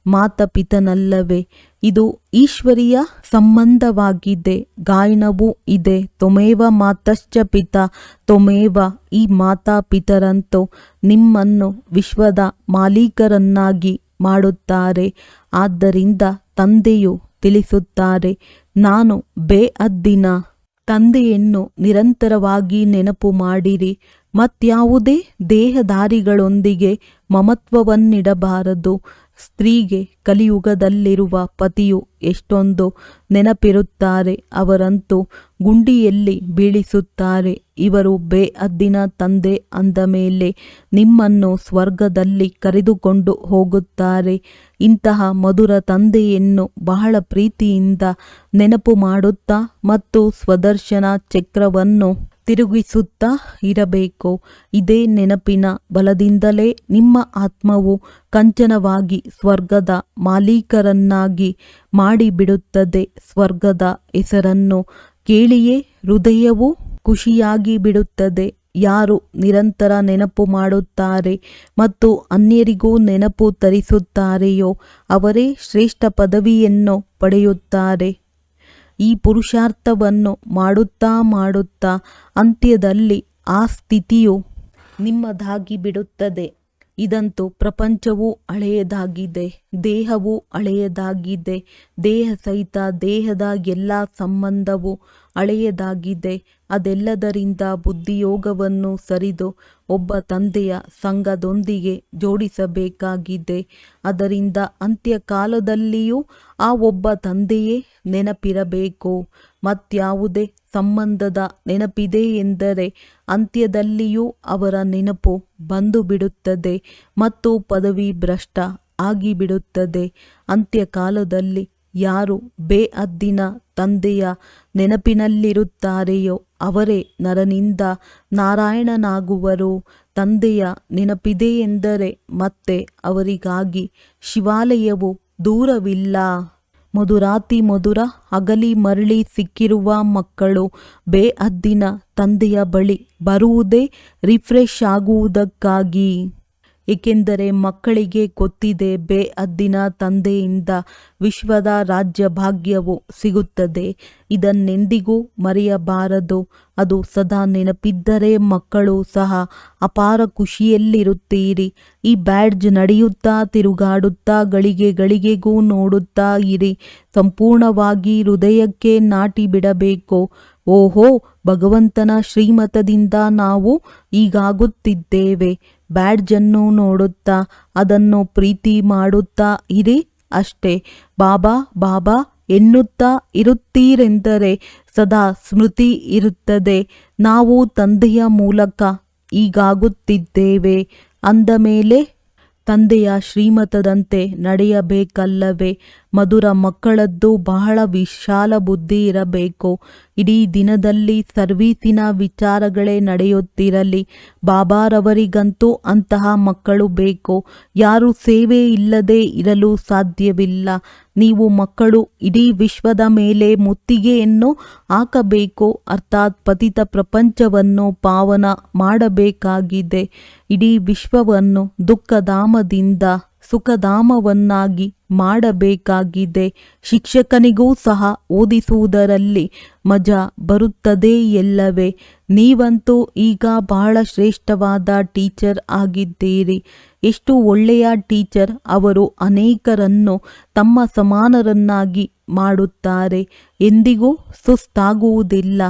ಮಾತಾಪಿತನಲ್ಲವೇ. ಇದು ಈಶ್ವರೀಯ ಸಂಬಂಧವಾಗಿದೆ. ಗಾಯನವೂ ಇದೆ, ತ್ವಮೇವ ಮಾತಶ್ಚ ಪಿತಾ ತ್ವಮೇವ. ಈ ಮಾತಾಪಿತರಂತೂ ನಿಮ್ಮನ್ನು ವಿಶ್ವದ ಮಾಲೀಕರನ್ನಾಗಿ ಮಾಡುತ್ತಾರೆ. ಆದ್ದರಿಂದ ತಂದೆಯು ತಿಳಿಸುತ್ತಾರೆ, ನಾನು ಬೇಅದ್ದಿನ ತಂದೆಯನ್ನು ನಿರಂತರವಾಗಿ ನೆನಪು ಮಾಡಿರಿ. ಮತ್ಯಾವುದೇ ದೇಹಧಾರಿಗಳೊಂದಿಗೆ ಮಮತ್ವವನ್ನಿಡಬಾರದು. ಸ್ತ್ರೀಗೆ ಕಲಿಯುಗದಲ್ಲಿರುವ ಪತಿಯು ಎಷ್ಟೊಂದು ನೆನಪಿರುತ್ತಾರೆ. ಅವರಂತೂ ಗುಂಡಿಯಲ್ಲಿ ಬೀಳಿಸುತ್ತಾರೆ. ಇವರು ಬೇಅದ್ದಿನ ತಂದೆ ಅಂದ ಮೇಲೆ ನಿಮ್ಮನ್ನು ಸ್ವರ್ಗದಲ್ಲಿ ಕರೆದುಕೊಂಡು ಹೋಗುತ್ತಾರೆ. ಇಂತಹ ಮಧುರ ತಂದೆಯನ್ನು ಬಹಳ ಪ್ರೀತಿಯಿಂದ ನೆನಪು ಮಾಡುತ್ತಾ ಮತ್ತು ಸ್ವದರ್ಶನ ಚಕ್ರವನ್ನು ತಿರುಗಿಸುತ್ತಾ ಇರಬೇಕು. ಇದೇ ನೆನಪಿನ ಬಲದಿಂದಲೇ ನಿಮ್ಮ ಆತ್ಮವು ಕಂಚನವಾಗಿ ಸ್ವರ್ಗದ ಮಾಲೀಕರನ್ನಾಗಿ ಮಾಡಿಬಿಡುತ್ತದೆ. ಸ್ವರ್ಗದ ಹೆಸರನ್ನು ಕೇಳಿಯೇ ಹೃದಯವು ಖುಷಿಯಾಗಿ ಬಿಡುತ್ತದೆ. ಯಾರು ನಿರಂತರ ನೆನಪು ಮಾಡುತ್ತಾರೆ ಮತ್ತು ಅನ್ಯರಿಗೂ ನೆನಪು ತರಿಸುತ್ತಾರೆಯೋ ಅವರೇ ಶ್ರೇಷ್ಠ ಪದವಿಯನ್ನು ಪಡೆಯುತ್ತಾರೆ. ಈ ಪುರುಷಾರ್ಥವನ್ನು ಮಾಡುತ್ತಾ ಅಂತ್ಯದಲ್ಲಿ ಆ ಸ್ಥಿತಿಯು ನಿಮ್ಮದಾಗಿ ಬಿಡುತ್ತದೆ. ಇದಂತೂ ಪ್ರಪಂಚವೂ ಹಳೆಯದಾಗಿದೆ, ದೇಹವೂ ಹಳೆಯದಾಗಿದೆ. ದೇಹ ಸಹಿತ ದೇಹದ ಎಲ್ಲ ಸಂಬಂಧವೂ ಹಳೆಯದಾಗಿದೆ. ಅದೆಲ್ಲದರಿಂದ ಬುದ್ಧಿಯೋಗವನ್ನು ಸರಿದು ಒಬ್ಬ ತಂದೆಯ ಸಂಘದೊಂದಿಗೆ ಜೋಡಿಸಬೇಕಾಗಿದೆ. ಅದರಿಂದ ಅಂತ್ಯಕಾಲದಲ್ಲಿಯೂ ಆ ಒಬ್ಬ ತಂದೆಯೇ ನೆನಪಿರಬೇಕು. ಮತ್ಯಾವುದೇ ಸಂಬಂಧದ ನೆನಪಿದೆ ಎಂದರೆ ಅಂತ್ಯದಲ್ಲಿಯೂ ಅವರ ನೆನಪು ಬಂದು ಬಿಡುತ್ತದೆ ಮತ್ತು ಪದವಿ ಭ್ರಷ್ಟ ಆಗಿಬಿಡುತ್ತದೆ. ಅಂತ್ಯಕಾಲದಲ್ಲಿ ಯಾರು ಬೇಅದ್ದಿನ ತಂದೆಯ ನೆನಪಿನಲ್ಲಿರುತ್ತಾರೆಯೋ ಅವರೇ ನರನಿಂದ ನಾರಾಯಣನಾಗುವರು. ತಂದೆಯ ನೆನಪಿದೆ ಎಂದರೆ ಮತ್ತೆ ಅವರಿಗಾಗಿ ಶಿವಾಲಯವು ದೂರವಿಲ್ಲ. ಮಧುರಾತಿ ಮಧುರ ಅಗಲಿ ಮರಳಿ ಸಿಕ್ಕಿರುವ ಮಕ್ಕಳು ಬೇಅದ್ದಿನ ತಂದೆಯ ಬಳಿ ಬರುವುದೇ ರಿಫ್ರೆಶ್ ಆಗುವುದಕ್ಕಾಗಿ. ಏಕೆಂದರೆ ಮಕ್ಕಳಿಗೆ ಗೊತ್ತಿದೆ ಬೇಅದ್ದಿನ ತಂದೆಯಿಂದ ವಿಶ್ವದ ರಾಜ್ಯ ಭಾಗ್ಯವು ಸಿಗುತ್ತದೆ. ಇದನ್ನೆಂದಿಗೂ ಮರೆಯಬಾರದು. ಅದು ಸದಾ ನೆನಪಿದ್ದರೆ ಮಕ್ಕಳು ಸಹ ಅಪಾರ ಖುಷಿಯಲ್ಲಿರುತ್ತೀರಿ. ಈ ಬ್ಯಾಡ್ಜ್ ನಡೆಯುತ್ತಾ ತಿರುಗಾಡುತ್ತಾ ಗಳಿಗೆ ಗಳಿಗೆಗೂ ನೋಡುತ್ತಾ ಇರಿ. ಸಂಪೂರ್ಣವಾಗಿ ಹೃದಯಕ್ಕೆ ನಾಟಿ ಬಿಡಬೇಕು. ಓಹೋ, ಭಗವಂತನ ಶ್ರೀಮತದಿಂದ ನಾವು ಹೀಗಾಗುತ್ತಿದ್ದೇವೆ. ಬ್ಯಾಡ್ಜನ್ನು ನೋಡುತ್ತಾ ಅದನ್ನು ಪ್ರೀತಿ ಮಾಡುತ್ತಾ ಇರಿ ಅಷ್ಟೇ. ಬಾಬಾ ಬಾಬಾ ಎನ್ನುತ್ತಾ ಇರುತ್ತೀರೆಂದರೆ ಸದಾ ಸ್ಮೃತಿ ಇರುತ್ತದೆ. ನಾವು ತಂದೆಯ ಮೂಲಕ ಹೀಗಾಗುತ್ತಿದ್ದೇವೆ ಅಂದ ಮೇಲೆ ತಂದೆಯ ಶ್ರೀಮತದಂತೆ ನಡೆಯಬೇಕಲ್ಲವೇ? ಮಧುರ ಮಕ್ಕಳದ್ದು ಬಹಳ ವಿಶಾಲ ಬುದ್ಧಿ ಇರಬೇಕು. ಇಡೀ ದಿನದಲ್ಲಿ ಸರ್ವೀಸಿನ ವಿಚಾರಗಳೇ ನಡೆಯುತ್ತಿರಲಿ. ಬಾಬಾರವರಿಗಂತೂ ಅಂತಹ ಮಕ್ಕಳು ಬೇಕು. ಯಾರು ಸೇವೆ ಇಲ್ಲದೆ ಇರಲು ಸಾಧ್ಯವಿಲ್ಲ. ನೀವು ಮಕ್ಕಳು ಇಡೀ ವಿಶ್ವದ ಮೇಲೆ ಮುತ್ತಿಗೆಯನ್ನು ಹಾಕಬೇಕು. ಅರ್ಥಾತ್ ಪತಿತ ಪ್ರಪಂಚವನ್ನು ಪಾವನ ಮಾಡಬೇಕಾಗಿದೆ. ಇಡೀ ವಿಶ್ವವನ್ನು ದುಃಖಧಾಮದಿಂದ ಸುಖಧಾಮವನ್ನಾಗಿ ಮಾಡಬೇಕಾಗಿದೆ. ಶಿಕ್ಷಕನಿಗೂ ಸಹ ಓದಿಸುವುದರಲ್ಲಿ ಮಜಾ ಬರುತ್ತದೆ ಎಲ್ಲವೇ? ನೀವಂತೂ ಈಗ ಬಹಳ ಶ್ರೇಷ್ಠವಾದ ಟೀಚರ್ ಆಗಿದ್ದೀರಿ. ಎಷ್ಟು ಒಳ್ಳೆಯ ಟೀಚರ್! ಅವರು ಅನೇಕರನ್ನು ತಮ್ಮ ಸಮಾನರನ್ನಾಗಿ ಮಾಡುತ್ತಾರೆ. ಎಂದಿಗೂ ಸುಸ್ತಾಗುವುದಿಲ್ಲ.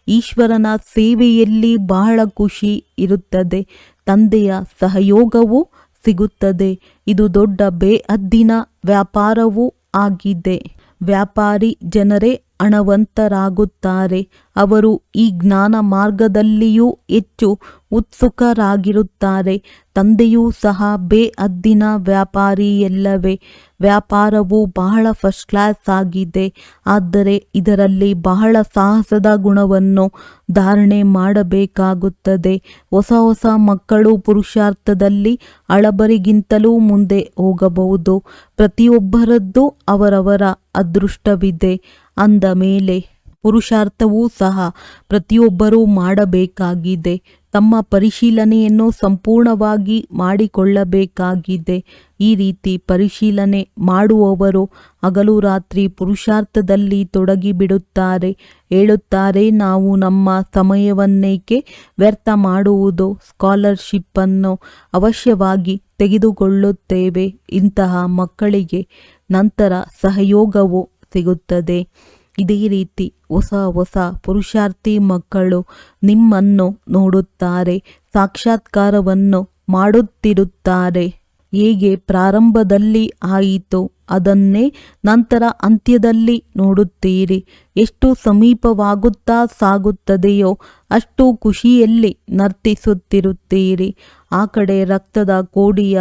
ಈಶ್ವರನ ಸೇವೆಯಲ್ಲಿ ಬಹಳ ಖುಷಿ ಇರುತ್ತದೆ. ತಂದೆಯ ಸಹಯೋಗವೂ ಸಿಗುತ್ತದೆ. ಇದು ದೊಡ್ಡ ಬೇಅದ್ದಿನ ವ್ಯಾಪಾರವೂ ಆಗಿದೆ. ವ್ಯಾಪಾರಿ ಜನರೇ ಹಣವಂತರಾಗುತ್ತಾರೆ. ಅವರು ಈ ಜ್ಞಾನ ಮಾರ್ಗದಲ್ಲಿಯೂ ಹೆಚ್ಚು ಉತ್ಸುಕರಾಗಿರುತ್ತಾರೆ. ತಂದೆಯೂ ಸಹ ಬೇಅದ್ದಿನ ವ್ಯಾಪಾರಿಯಲ್ಲವೇ? ವ್ಯಾಪಾರವು ಬಹಳ ಫಸ್ಟ್ ಕ್ಲಾಸ್ ಆಗಿದೆ. ಆದರೆ ಇದರಲ್ಲಿ ಬಹಳ ಸಾಹಸದ ಗುಣವನ್ನು ಧಾರಣೆ ಮಾಡಬೇಕಾಗುತ್ತದೆ. ಹೊಸ ಹೊಸ ಮಕ್ಕಳು ಪುರುಷಾರ್ಥದಲ್ಲಿ ಹಳಬರಿಗಿಂತಲೂ ಮುಂದೆ ಹೋಗಬಹುದು. ಪ್ರತಿಯೊಬ್ಬರದ್ದು ಅವರವರ ಅದೃಷ್ಟವಿದೆ. ಅಂದ ಮೇಲೆ ಪುರುಷಾರ್ಥವೂ ಸಹ ಪ್ರತಿಯೊಬ್ಬರೂ ಮಾಡಬೇಕಾಗಿದೆ. ತಮ್ಮ ಪರಿಶೀಲನೆಯನ್ನು ಸಂಪೂರ್ಣವಾಗಿ ಮಾಡಿಕೊಳ್ಳಬೇಕಾಗಿದೆ. ಈ ರೀತಿ ಪರಿಶೀಲನೆ ಮಾಡುವವರು ಹಗಲು ರಾತ್ರಿ ಪುರುಷಾರ್ಥದಲ್ಲಿ ತೊಡಗಿಬಿಡುತ್ತಾರೆ. ಹೇಳುತ್ತಾರೆ, ನಾವು ನಮ್ಮ ಸಮಯವನ್ನೇಕೆ ವ್ಯರ್ಥ ಮಾಡುವುದು? ಸ್ಕಾಲರ್ಶಿಪ್ಪನ್ನು ಅವಶ್ಯವಾಗಿ ತೆಗೆದುಕೊಳ್ಳುತ್ತೇವೆ. ಇಂತಹ ಮಕ್ಕಳಿಗೆ ನಂತರ ಸಹಯೋಗವು ಸಿಗುತ್ತದೆ. ಇದೇ ರೀತಿ ಹೊಸ ಹೊಸ ಪುರುಷಾರ್ಥಿ ಮಕ್ಕಳು ನಿಮ್ಮನ್ನು ನೋಡುತ್ತಾರೆ, ಸಾಕ್ಷಾತ್ಕಾರವನ್ನು ಮಾಡುತ್ತಿರುತ್ತಾರೆ. ಹೇಗೆ ಪ್ರಾರಂಭದಲ್ಲಿ ಆಯಿತು ಅದನ್ನೇ ನಂತರ ಅಂತ್ಯದಲ್ಲಿ ನೋಡುತ್ತೀರಿ. ಎಷ್ಟು ಸಮೀಪವಾಗುತ್ತಾ ಸಾಗುತ್ತದೆಯೋ ಅಷ್ಟು ಖುಷಿಯಲ್ಲಿ ನರ್ತಿಸುತ್ತಿರುತ್ತೀರಿ. ಆ ಕಡೆ ರಕ್ತದ ಕೋಡಿಯ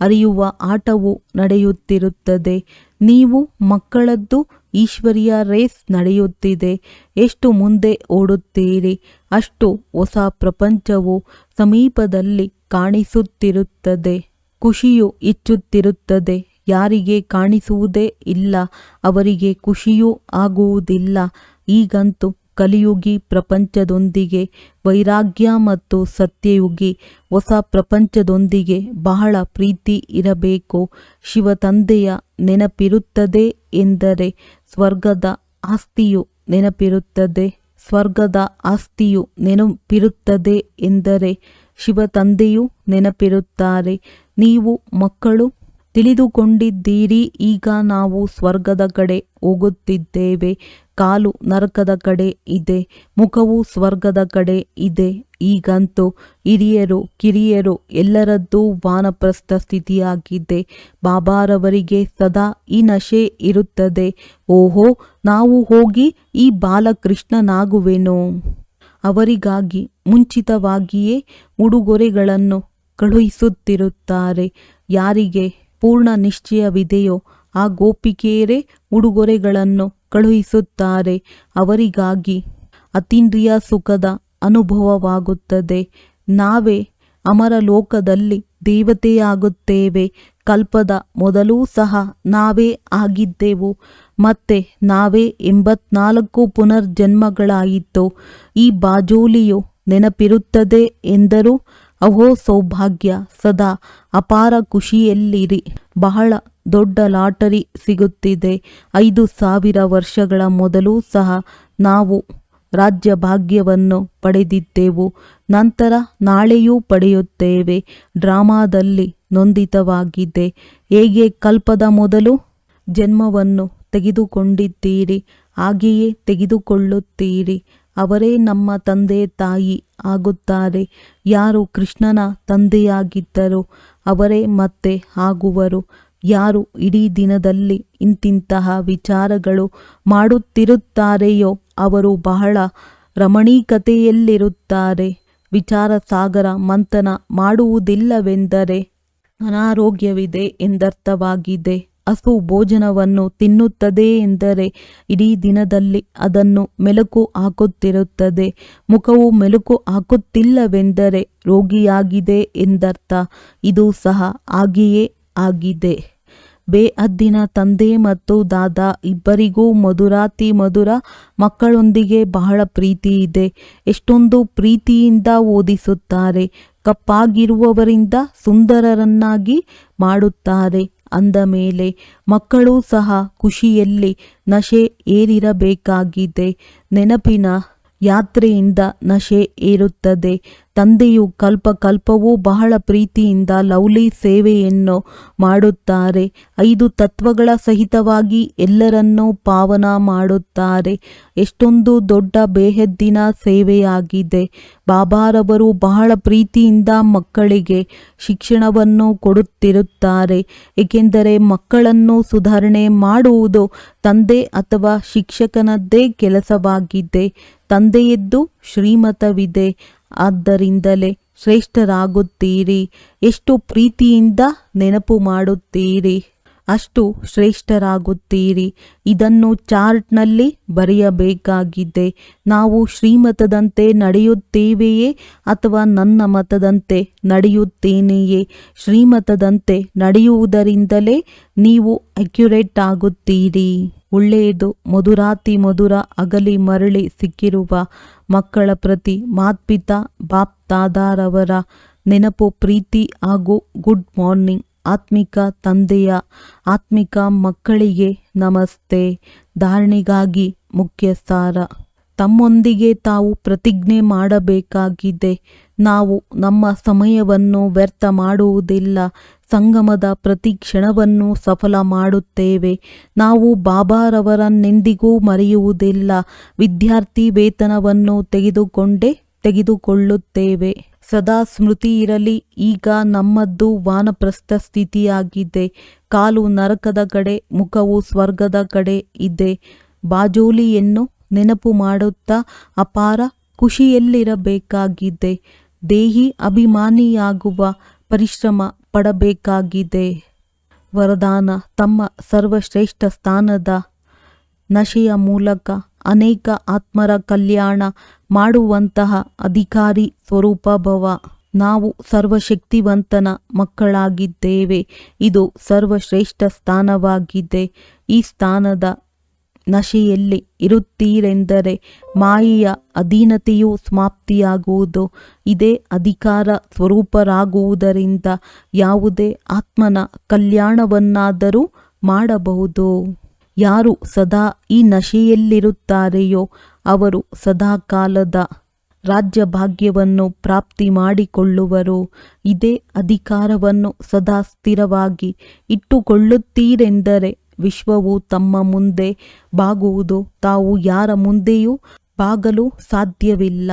ಹರಿಯುವ ಆಟವು ನಡೆಯುತ್ತಿರುತ್ತದೆ. ನೀವು ಮಕ್ಕಳದ್ದು ಈಶ್ವರಿಯ ರೇಸ್ ನಡೆಯುತ್ತಿದೆ. ಎಷ್ಟು ಮುಂದೆ ಓಡುತ್ತೀರಿ ಅಷ್ಟು ಹೊಸ ಪ್ರಪಂಚವು ಸಮೀಪದಲ್ಲಿ ಕಾಣಿಸುತ್ತಿರುತ್ತದೆ. ಖುಷಿಯು ಹೆಚ್ಚುತ್ತಿರುತ್ತದೆ. ಯಾರಿಗೆ ಕಾಣಿಸುವುದೇ ಇಲ್ಲ ಅವರಿಗೆ ಖುಷಿಯೂ ಆಗುವುದಿಲ್ಲ. ಈಗಂತೂ ಕಲಿಯುಗಿ ಪ್ರಪಂಚದೊಂದಿಗೆ ವೈರಾಗ್ಯ ಮತ್ತು ಸತ್ಯಯುಗಿ ಹೊಸ ಪ್ರಪಂಚದೊಂದಿಗೆ ಬಹಳ ಪ್ರೀತಿ ಇರಬೇಕು. ಶಿವ ತಂದೆಯ ನೆನಪಿರುತ್ತದೆ ಎಂದರೆ ಸ್ವರ್ಗದ ಆಸ್ತಿಯು ನೆನಪಿರುತ್ತದೆ. ಸ್ವರ್ಗದ ಆಸ್ತಿಯು ನೆನಪಿರುತ್ತದೆ ಎಂದರೆ ಶಿವ ತಂದೆಯೂ ನೆನಪಿರುತ್ತಾರೆ. ನೀವು ಮಕ್ಕಳು ತಿಳಿದುಕೊಂಡಿದ್ದೀರಿ. ಈಗ ನಾವು ಸ್ವರ್ಗದ ಕಡೆ ಹೋಗುತ್ತಿದ್ದೇವೆ. ಕಾಲು ನರಕದ ಕಡೆ ಇದೆ, ಮುಖವು ಸ್ವರ್ಗದ ಕಡೆ ಇದೆ. ಈಗಂತೂ ಹಿರಿಯರು ಕಿರಿಯರು ಎಲ್ಲರದ್ದೂ ವಾನಪ್ರಸ್ಥ ಸ್ಥಿತಿಯಾಗಿದೆ. ಬಾಬಾರವರಿಗೆ ಸದಾ ಈ ನಶೆ ಇರುತ್ತದೆ. ಓಹೋ, ನಾವು ಹೋಗಿ ಈ ಬಾಲಕೃಷ್ಣನಾಗುವೆನೋ. ಅವರಿಗಾಗಿ ಮುಂಚಿತವಾಗಿಯೇ ಉಡುಗೊರೆಗಳನ್ನು ಕಳುಹಿಸುತ್ತಿರುತ್ತಾರೆ. ಯಾರಿಗೆ ಪೂರ್ಣ ನಿಶ್ಚಯವಿದೆಯೋ ಆ ಗೋಪಿಕೆಯರೇ ಉಡುಗೊರೆಗಳನ್ನು ಕಳುಹಿಸುತ್ತಾರೆ. ಅವರಿಗಾಗಿ ಅತೀಂದ್ರಿಯ ಸುಖದ ಅನುಭವವಾಗುತ್ತದೆ. ನಾವೇ ಅಮರ ಲೋಕದಲ್ಲಿ ದೇವತೆಯಾಗುತ್ತೇವೆ. ಕಲ್ಪದ ಮೊದಲೂ ಸಹ ನಾವೇ ಆಗಿದ್ದೆವು. ಮತ್ತೆ ನಾವೇ 84 ಪುನರ್ಜನ್ಮಗಳಾಯಿತು. ಈ ಬಾಜೋಲಿಯು ನೆನಪಿರುತ್ತದೆ ಎಂದರೂ ಅಹೋ ಸೌಭಾಗ್ಯ, ಸದಾ ಅಪಾರ ಖುಷಿಯಲ್ಲಿರಿ. ಬಹಳ ದೊಡ್ಡ ಲಾಟರಿ ಸಿಗುತ್ತಿದೆ. 5,000 ವರ್ಷಗಳ ಮೊದಲು ಸಹ ನಾವು ರಾಜ್ಯ ಭಾಗ್ಯವನ್ನು ಪಡೆದಿದ್ದೆವು. ನಂತರ ನಾಳೆಯೂ ಪಡೆಯುತ್ತೇವೆ. ಡ್ರಾಮಾದಲ್ಲಿ ನೊಂದಿತವಾಗಿದೆ. ಹೇಗೆ ಕಲ್ಪದ ಮೊದಲು ಜನ್ಮವನ್ನು ತೆಗೆದುಕೊಂಡಿದ್ದೀರಿ, ಹಾಗೆಯೇ ತೆಗೆದುಕೊಳ್ಳುತ್ತೀರಿ. ಅವರೇ ನಮ್ಮ ತಂದೆ ತಾಯಿ ಆಗುತ್ತಾರೆ. ಯಾರು ಕೃಷ್ಣನ ತಂದೆಯಾಗಿದ್ದರೋ ಅವರೇ ಮತ್ತೆ ಆಗುವರು. ಯಾರು ಇಡೀ ದಿನದಲ್ಲಿ ಇಂತಿಂತಹ ವಿಚಾರಗಳು ಮಾಡುತ್ತಿರುತ್ತಾರೆಯೋ ಅವರು ಬಹಳ ರಮಣೀಕತೆಯಲ್ಲಿರುತ್ತಾರೆ. ವಿಚಾರ ಸಾಗರ ಮಂಥನ ಮಾಡುವುದಿಲ್ಲವೆಂದರೆ ಅನಾರೋಗ್ಯವಿದೆ ಎಂದರ್ಥವಾಗಿದೆ. ಹಸು ಭೋಜನವನ್ನು ತಿನ್ನುತ್ತದೆ ಎಂದರೆ ಇಡೀ ದಿನದಲ್ಲಿ ಅದನ್ನು ಮೆಲುಕು ಹಾಕುತ್ತಿರುತ್ತದೆ. ಮುಖವು ಮೆಲುಕು ಹಾಕುತ್ತಿಲ್ಲವೆಂದರೆ ರೋಗಿಯಾಗಿದೆ ಎಂದರ್ಥ. ಇದು ಸಹ ಹಾಗೆಯೇ ಆಗಿದೆ. ಬೇಹದ್ದಿನ ತಂದೆ ಮತ್ತು ದಾದಾ ಇಬ್ಬರಿಗೂ ಮಧುರಾತಿ ಮಧುರ ಮಕ್ಕಳೊಂದಿಗೆ ಬಹಳ ಪ್ರೀತಿ ಇದೆ. ಎಷ್ಟೊಂದು ಪ್ರೀತಿಯಿಂದ ಓದಿಸುತ್ತಾರೆ. ಕಪ್ಪಾಗಿರುವವರಿಂದ ಸುಂದರರನ್ನಾಗಿ ಮಾಡುತ್ತಾರೆ. ಅಂದ ಮೇಲೆ ಮಕ್ಕಳು ಸಹ ಖುಷಿಯಲ್ಲಿ ನಶೆ ಏರಿರಬೇಕಾಗಿದೆ. ನೆನಪಿನ ಯಾತ್ರೆಯಿಂದ ನಶೆ ಏರುತ್ತದೆ. ತಂದೆಯು ಕಲ್ಪವೂ ಬಹಳ ಪ್ರೀತಿಯಿಂದ ಲವ್ಲಿ ಸೇವೆಯನ್ನು ಮಾಡುತ್ತಾರೆ. 5 ತತ್ವಗಳ ಸಹಿತವಾಗಿ ಎಲ್ಲರನ್ನೂ ಪಾವನ ಮಾಡುತ್ತಾರೆ. ಎಷ್ಟೊಂದು ದೊಡ್ಡ ಬೇಹದ್ದಿನ ಸೇವೆಯಾಗಿದೆ. ಬಾಬಾರವರು ಬಹಳ ಪ್ರೀತಿಯಿಂದ ಮಕ್ಕಳಿಗೆ ಶಿಕ್ಷಣವನ್ನು ಕೊಡುತ್ತಿರುತ್ತಾರೆ. ಏಕೆಂದರೆ ಮಕ್ಕಳನ್ನು ಸುಧಾರಣೆ ಮಾಡುವುದು ತಂದೆ ಅಥವಾ ಶಿಕ್ಷಕನದ್ದೇ ಕೆಲಸವಾಗಿದೆ. ತಂದೆಯದ್ದು ಶ್ರೀಮತವಿದೆ. ಆದ್ದರಿಂದಲೇ ಶ್ರೇಷ್ಠರಾಗುತ್ತೀರಿ. ಎಷ್ಟು ಪ್ರೀತಿಯಿಂದ ನೆನಪು ಮಾಡುತ್ತೀರಿ ಅಷ್ಟು ಶ್ರೇಷ್ಠರಾಗುತ್ತೀರಿ. ಇದನ್ನು ಚಾರ್ಟ್ನಲ್ಲಿ ಬರೆಯಬೇಕಾಗಿದೆ. ನಾವು ಶ್ರೀಮತದಂತೆ ನಡೆಯುತ್ತೇವೆಯೇ ಅಥವಾ ನನ್ನ ಮತದಂತೆ ನಡೆಯುತ್ತೇನೆಯೇ? ಶ್ರೀಮತದಂತೆ ನಡೆಯುವುದರಿಂದಲೇ ನೀವು ಅಕ್ಯುರೇಟ್ ಆಗುತ್ತೀರಿ. ಒಳ್ಳೆಯದು. ಮಧುರಾತಿ ಮಧುರ ಅಗಲಿ ಮರಳಿ ಸಿಕ್ಕಿರುವ ಮಕ್ಕಳ ಪ್ರತಿ ಮಾತ್ಪಿತಾ ಬಾಪ್ ದಾದಾರವರ ನೆನಪು, ಪ್ರೀತಿ ಹಾಗೂ ಗುಡ್ ಮಾರ್ನಿಂಗ್. ಆತ್ಮಿಕ ತಂದೆಯ ಆತ್ಮಿಕ ಮಕ್ಕಳಿಗೆ ನಮಸ್ತೆ. ಧಾರಣೆಗಾಗಿ ಮುಖ್ಯ ಸಾರ. ತಮ್ಮೊಂದಿಗೆ ತಾವು ಪ್ರತಿಜ್ಞೆ ಮಾಡಬೇಕಾಗಿದೆ. ನಾವು ನಮ್ಮ ಸಮಯವನ್ನು ವ್ಯರ್ಥ ಮಾಡುವುದಿಲ್ಲ. ಸಂಗಮದ ಪ್ರತಿ ಕ್ಷಣವನ್ನು ಸಫಲ ಮಾಡುತ್ತೇವೆ. ನಾವು ಬಾಬಾರವರನ್ನೆಂದಿಗೂ ಮರೆಯುವುದಿಲ್ಲ. ವಿದ್ಯಾರ್ಥಿ ವೇತನವನ್ನು ತೆಗೆದುಕೊಳ್ಳುತ್ತೇವೆ. ಸದಾ ಸ್ಮೃತಿ ಇರಲಿ. ಈಗ ನಮ್ಮದ್ದು ವಾನಪ್ರಸ್ಥ ಸ್ಥಿತಿಯಾಗಿದೆ. ಕಾಲು ನರಕದ ಕಡೆ, ಮುಖವು ಸ್ವರ್ಗದ ಕಡೆ ಇದೆ. ಬಾಜೋಲಿಯನ್ನು ನೆನಪು ಮಾಡುತ್ತಾ ಅಪಾರ ಖುಷಿಯಲ್ಲಿರಬೇಕಾಗಿದೆ. ದೇಹಿ ಅಭಿಮಾನಿಯಾಗುವ ಪರಿಶ್ರಮ ಪಡಬೇಕಾಗಿದೆ. ವರದಾನ. ತಮ್ಮ ಸರ್ವಶ್ರೇಷ್ಠ ಸ್ಥಾನದ ನಶೆಯ ಮೂಲಕ ಅನೇಕ ಆತ್ಮರ ಕಲ್ಯಾಣ ಮಾಡುವಂತಹ ಅಧಿಕಾರಿ ಸ್ವರೂಪ ಭವ. ನಾವು ಸರ್ವಶಕ್ತಿವಂತನ ಮಕ್ಕಳಾಗಿದ್ದೇವೆ. ಇದು ಸರ್ವಶ್ರೇಷ್ಠ ಸ್ಥಾನವಾಗಿದೆ. ಈ ಸ್ಥಾನದ ನಶೆಯಲ್ಲಿ ಇರುತ್ತೀರೆಂದರೆ ಮಾಯೆಯ ಅಧೀನತೆಯು ಸಮಾಪ್ತಿಯಾಗುವುದು. ಇದೇ ಅಧಿಕಾರ ಸ್ವರೂಪರಾಗುವುದರಿಂದ ಯಾವುದೇ ಆತ್ಮನ ಕಲ್ಯಾಣವನ್ನಾದರೂ ಮಾಡಬಹುದು. ಯಾರು ಸದಾ ಈ ನಶೆಯಲ್ಲಿರುತ್ತಾರೆಯೋ ಅವರು ಸದಾಕಾಲದ ರಾಜ್ಯ ಭಾಗ್ಯವನ್ನು ಪ್ರಾಪ್ತಿ ಮಾಡಿಕೊಳ್ಳುವರು. ಇದೇ ಅಧಿಕಾರವನ್ನು ಸದಾ ಸ್ಥಿರವಾಗಿ ಇಟ್ಟುಕೊಳ್ಳುತ್ತೀರೆಂದರೆ ವಿಶ್ವವು ತಮ್ಮ ಮುಂದೆ ಬಾಗುವುದು. ತಾವು ಯಾರ ಮುಂದೆಯೂ ಬಾಗಲು ಸಾಧ್ಯವಿಲ್ಲ.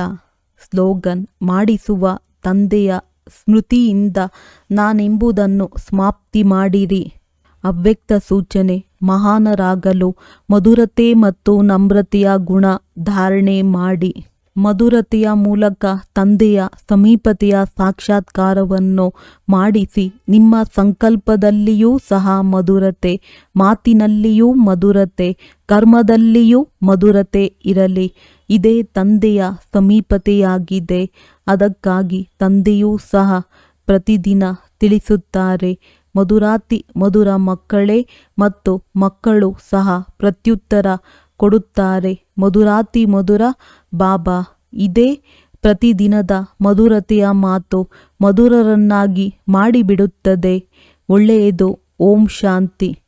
ಸ್ಲೋಗನ್. ಮಾಡಿಸುವ ತಂದೆಯ ಸ್ಮೃತಿಯಿಂದ ನಾನೆಂಬುದನ್ನು ಸಮಾಪ್ತಿ ಮಾಡಿರಿ. ಅವ್ಯಕ್ತ ಸೂಚನೆ. ಮಹಾನರಾಗಲು ಮಧುರತೆ ಮತ್ತು ನಮ್ರತೆಯ ಗುಣ ಧಾರಣೆ ಮಾಡಿ. ಮಧುರತೆಯ ಮೂಲಕ ತಂದೆಯ ಸಮೀಪತೆಯ ಸಾಕ್ಷಾತ್ಕಾರವನ್ನು ಮಾಡಿಸಿ. ನಿಮ್ಮ ಸಂಕಲ್ಪದಲ್ಲಿಯೂ ಸಹ ಮಧುರತೆ, ಮಾತಿನಲ್ಲಿಯೂ ಮಧುರತೆ, ಕರ್ಮದಲ್ಲಿಯೂ ಮಧುರತೆ ಇರಲಿ. ಇದೇ ತಂದೆಯ ಸಮೀಪತೆಯಾಗಿದೆ. ಅದಕ್ಕಾಗಿ ತಂದೆಯೂ ಸಹ ಪ್ರತಿದಿನ ತಿಳಿಸುತ್ತಾರೆ. ಮಧುರಾತಿ ಮಧುರ ಮಕ್ಕಳೇ ಮತ್ತು ಮಕ್ಕಳು ಸಹ ಪ್ರತ್ಯುತ್ತರ ಕೊಡುತ್ತಾರೆ. ಮಧುರಾತಿ ಮಧುರ ಬಾಬಾ. ಇದೇ ಪ್ರತಿದಿನದ ಮಧುರತೆಯ ಮಾತು ಮಧುರರನ್ನಾಗಿ ಮಾಡಿಬಿಡುತ್ತದೆ. ಒಳ್ಳೆಯದು. ಓಂ ಶಾಂತಿ.